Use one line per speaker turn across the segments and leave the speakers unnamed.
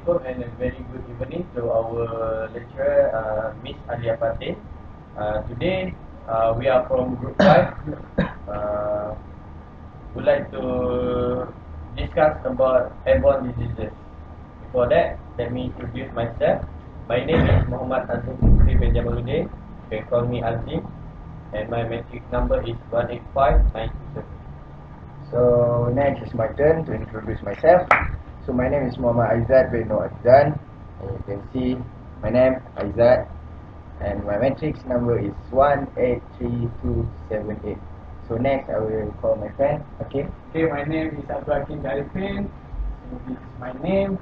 Assalamualaikum and a very good evening to our lecturer, Miss Alia Fatin. Today, we are from Group 5. Would like to discuss about airborne diseases. Before that, let me introduce myself. My name is Muhammad Azim Fikri bin Jamaluddin. You can call me Azim. And my matric number is 185927.
So next is my turn to introduce myself. So my name is Muhammad Aizat bin Noor Azan. And you can see my name Aizat, and my matrix number is 183278. So next I will call my friend. Okay,
my name is Abdul Hakim Darifin. So this is my name.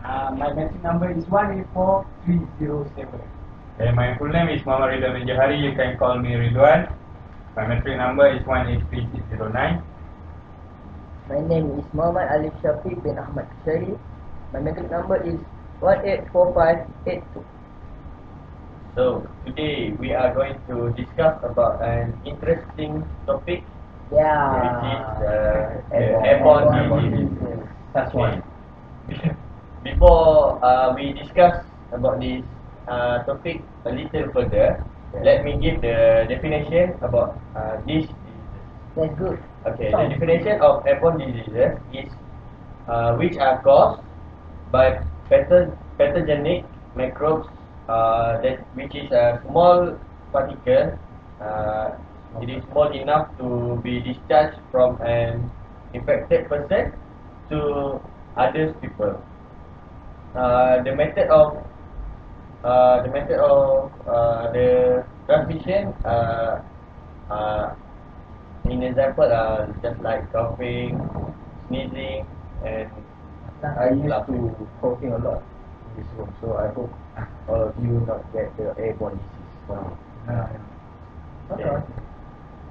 My matric number is 184307.
My full name is Muhammad Ridwan bin Jahari. You can call me Ridwan. My matric number is 183609.
My name is Muhammad Alif Shafiq bin Ahmad Syari. My matric number is 184582.
So today we are going to discuss about an interesting topic, which is airborne disease.
That's one.
Before we discuss about this topic a little further, let me give the definition about this disease.
That's good.
Okay, the definition of airborne diseases is which are caused by pathogenic microbes, which is a small particle. It is small enough to be discharged from an infected person to other people. The method of the transmission, in example, just like coughing, sneezing, and
I used to coughing a lot in this room, so I hope all of you not get the airborne disease from me.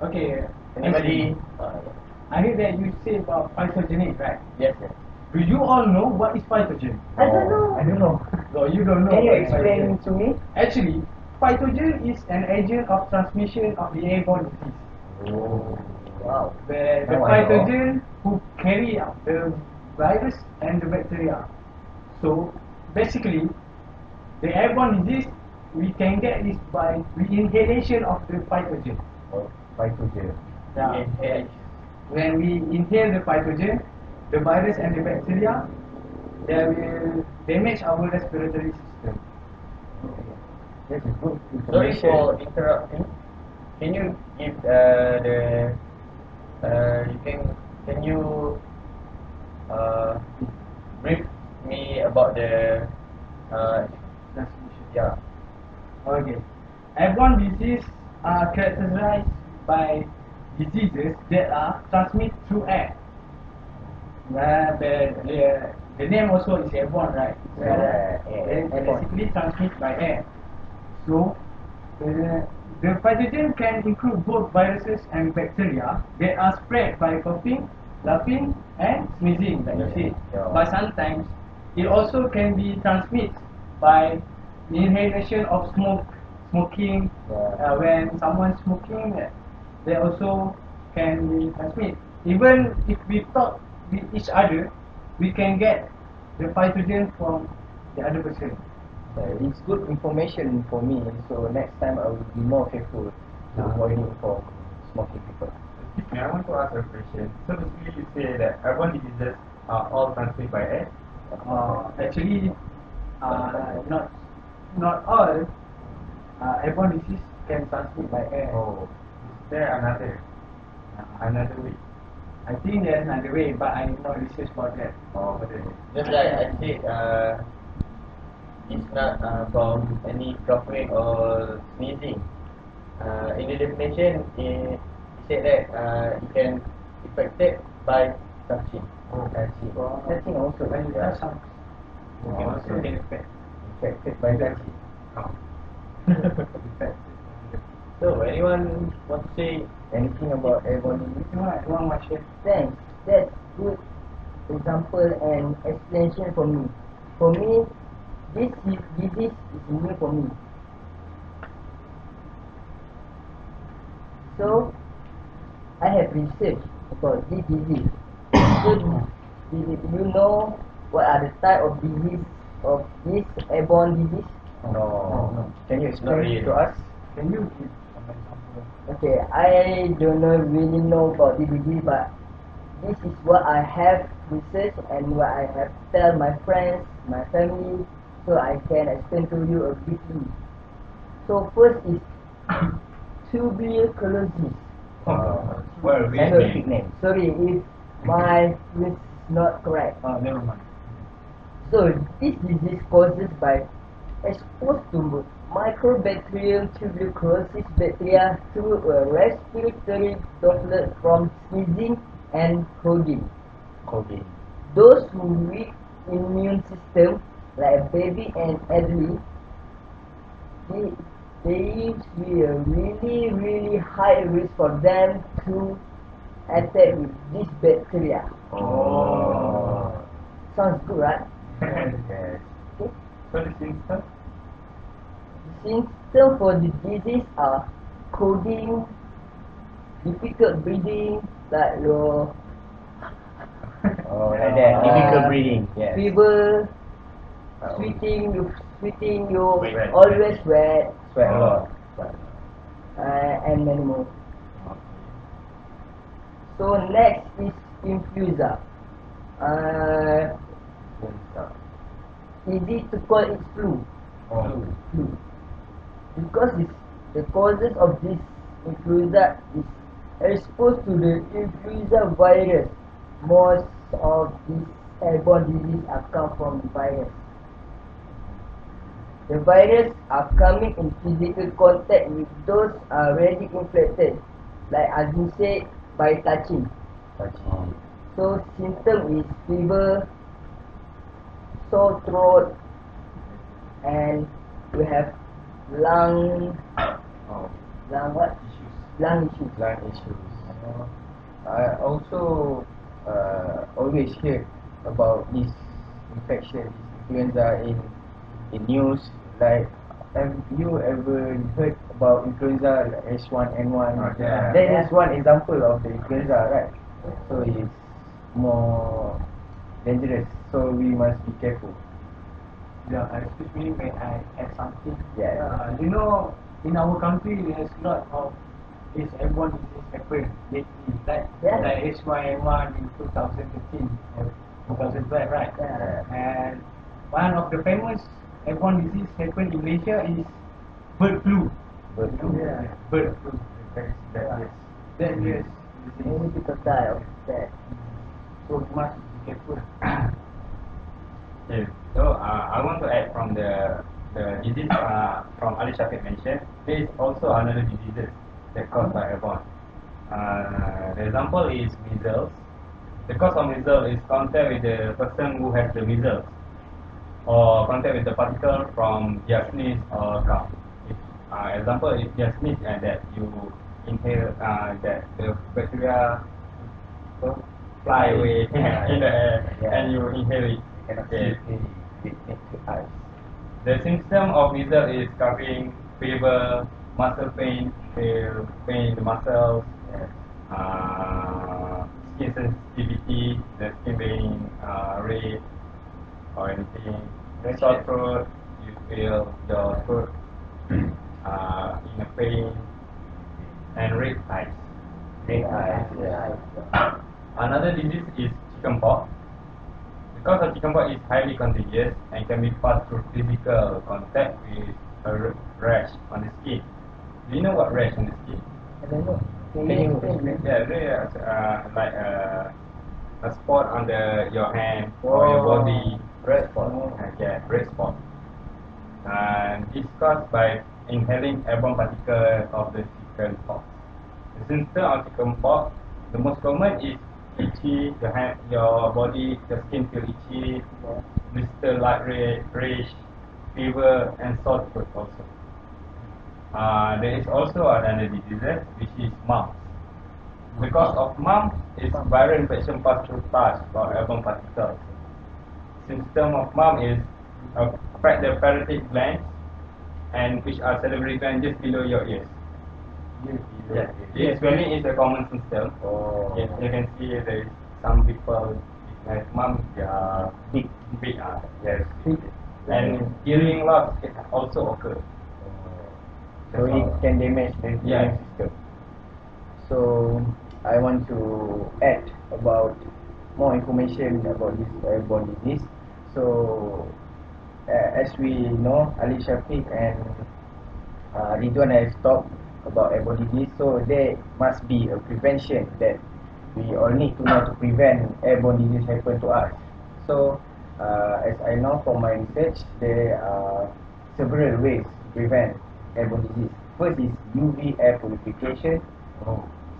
Okay.
Anybody?
I heard that you say about pathogenic, right?
Yes.
Do you all know what is pathogen?
I don't know.
I don't know.
No, you don't know.
Can you
what is
explain
pathogen.
to me?
Actually, pathogen is an agent of transmission of the airborne disease.
Wow.
The
Now I know.
pathogen who carry out the virus and the bacteria. So basically, the airborne disease we can get is by the inhalation of the pathogen.
Pathogen.
Yeah. When we inhale the pathogen, the virus and the bacteria, they will damage our respiratory system.
That is good
Sorry
information.
for interrupting. Can you give can you brief me about the
Transmission.
yeah.
Okay. Airborne disease are characterized by diseases that are transmitted through air. The name also is airborne, right? So they basically transmit by air. So the pathogen can include both viruses and bacteria that are spread by coughing, laughing, and sneezing, like you said.
Yeah.
But sometimes it also can be transmitted by the inhalation of smoking. When someone's smoking, they also can be transmitted. Even if we talk with each other, we can get the pathogen from the other person.
It's good information for me, so next time I will be more careful to avoiding from smoking people.
Excuse me, I want to ask a question. So basically you say that airborne diseases are all transmitted by air?
Actually, not all airborne disease can transmit by air.
Oh, is there another way?
I think there's another way, but I did not research about that.
Oh, okay.
Just like I said, it's not from any coughing or sneezing. In the definition, it said that it can affected by touching.
Touching. Touching also.
That sounds.
You can also get affected.
Infected by touching.
So, anyone want to say?
Anything about airborne disease?
One more share.
Thanks. That's good example and explanation for me. For me, this disease is new for me. So, I have researched about this disease. So, do you know what are the type of disease of this airborne disease?
No. Can you
Not
explain
really.
to us?
Can you give some example?
Okay, I don't really know about this disease, but this is what I have researched and what I have tell my friends, my family, so I can explain to you a briefly. So first is tuberculosis.
Well, we
Scientific name.
Sorry if my English is not correct.
Never mind.
So this disease causes by exposed to microbacterial tuberculosis bacteria through a respiratory droplet from sneezing and coughing.
COVID.
Those who weak immune system, like baby and elderly, they, there be a really high risk for them to attack with this bacteria.
Oh.
Sounds good, right?
Yes.
Okay.
So the symptom?
Symptoms for the disease are coughing, difficult breathing, like your
Oh, like that. Difficult breathing. Yes.
fever,
Oh.
sweating, you
Wet.
always wet,
Sweat a lot.
and many more. So next is influenza. Easy to call it flu. Flu. Because the causes of this influenza is exposed to the influenza virus. Most of these airborne disease are come from the virus. The virus are coming in physical contact with those already infected, like Azim said, by touching. So symptom is fever, sore throat, and we have lung what? Lung issues.
Lung issues. I also always hear about this infection, this influenza in news. Like, have you ever heard about influenza like H1N1?
Yeah.
That is one example of the influenza, right? So it's more dangerous. So we must be careful.
Yeah, excuse me, may I add something?
Yeah.
You know, in our country, there's a lot of this airborne disease happen lately, like
Yeah.
like H1N1 in 2015, 2012, right?
Yeah.
And one of the famous airborne disease happened in Malaysia is bird flu.
But
Yeah.
Bird flu.
that
That is
Many people die of that.
so we must be careful.
Yes. So I want to add from the disease from Ali Shafiq mentioned. There is also another diseases that caused by airborne. The example is measles. The cause of measles is contact with the person who has the measles, or contact with the particle from their sneeze or cough. If, example is their sneeze and that you inhale that the bacteria fly away in the air and you inhale it.
cannot
Yes.
see with naked eyes.
The symptom of measles is coughing, fever, muscle pain, pain in the muscles,
Yes.
skin sensitivity, the skin being red or anything, sore throat, you feel your throat in a pain, and red eyes.
Red eyes. Yeah.
Another disease is chickenpox. Because of chickenpox is highly contagious and can be passed through physical contact with a rash on the skin. Do you know what rash on the skin?
I don't know.
Can you explain?
Yeah, like a spot on your hand or your body.
Red spot.
Yeah, red spot. And it's caused by inhaling airborne particle of the chickenpox. The symptom of chickenpox, the most common is itchy, your body, your skin feel itchy, blister like rash, fever, and sore throat also. There is also another disease which is mumps. Because of mumps, it's viral infection passed through touch or airborne particles. Symptom of mumps is affect the parotid glands, and which are salivary glands just below your ears. Yeah, this swelling is a common symptom.
Oh.
Yes, you can see there is some people with mumps, they are
Big.
big, yes. And hearing loss it also occur.
So it can damage the
Yeah.
immune system. So I want to add about more information about this airborne disease. So as we know, Ali Shafiq and Ridwan has talked about airborne disease. So there must be a prevention that we all need to know to prevent airborne disease happen to us. So as I know from my research, there are several ways to prevent airborne disease. First is UV air purification.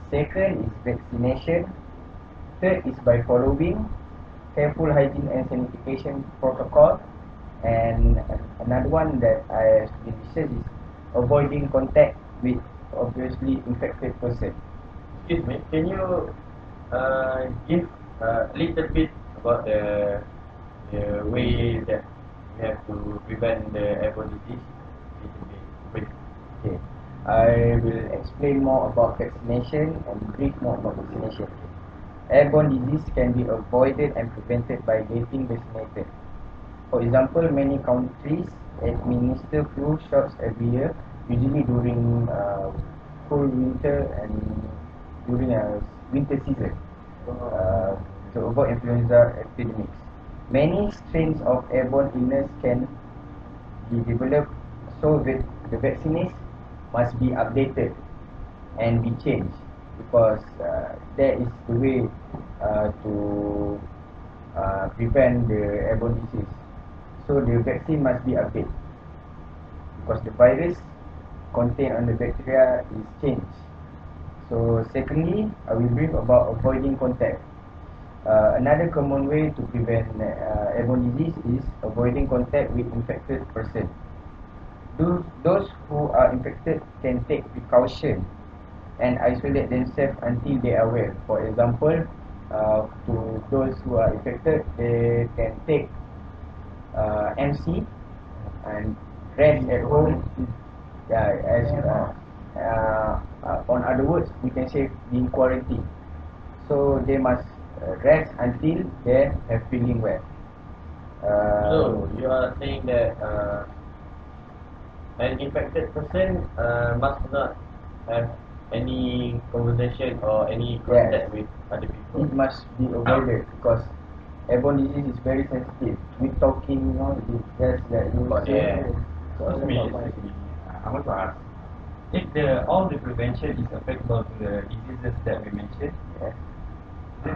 Second is vaccination. Third is by following careful hygiene and sanitation protocol. And another one that I have been researched is avoiding contact with obviously infected person.
Excuse me, can you give a little bit about the way that we have to prevent the airborne disease? Little bit brief.
Okay, I will explain more about vaccination and brief more about vaccination. Airborne disease can be avoided and prevented by getting vaccinated. For example, many countries administer flu shots every year, usually during cold winter and during a winter season to avoid influenza epidemics. Many strains of airborne illness can be developed, so the vaccines must be updated and be changed because that is the way to prevent the airborne disease. So the vaccine must be updated because the virus contained on the bacteria is changed. So secondly, I will brief about avoiding contact. Another common way to prevent airborne disease is avoiding contact with infected person. Those who are infected can take precaution and isolate themselves until they are well. For example, to those who are infected, they can take MC and rest at home. Yeah, as on other words, we can say being quarantined. So they must rest until they have feeling well.
So you are saying that an infected person must not have any conversation or any contact with other people.
It must be avoided because airborne disease is very sensitive. We talking, you know, it's just that you say.
Excuse me, I want to ask, if all the prevention is applicable to the diseases that we mentioned, is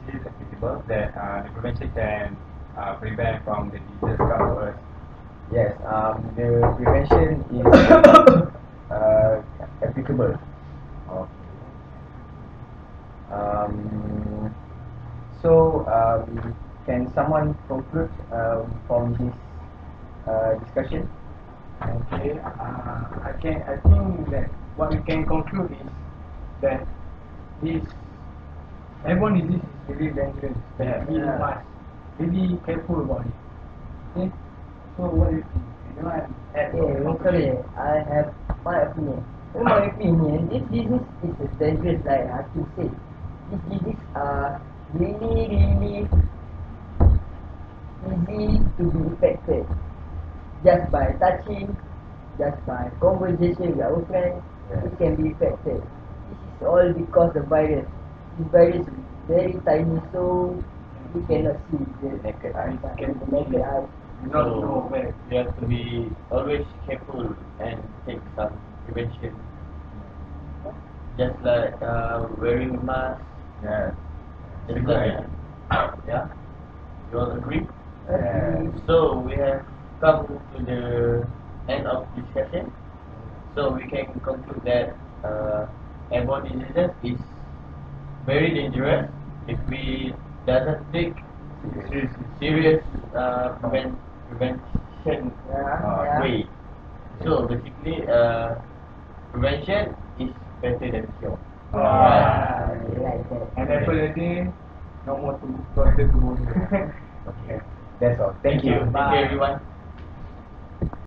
it applicable that the prevention can prevent from the diseases come first?
Yes, the prevention is applicable. So can someone conclude from this discussion?
Okay, I think that what we can conclude is that this airborne disease is really dangerous. That we must be careful about it. Okay, so what do you think? Anyone add
Okay, I have my opinion. In my opinion, this disease is as dangerous like Hakim said. This disease are really easy to be infected. Just by touching, just by conversation with our friends, it can be infected. This is all because the virus. This virus is very tiny, so you cannot see the
Naked eye.
naked eye.
not know where?
You have to be always careful and take some prevention. Just like wearing mask.
Yeah.
Just like, yeah. You all agree? So we have come to the end of discussion. So we can conclude that airborne diseases is very dangerous if we doesn't take serious prevention way. So basically, prevention is better than cure.
Like that.
And apple a day, no more to doctor tomorrow.
Okay, that's all. Thank you.
Thank you everyone.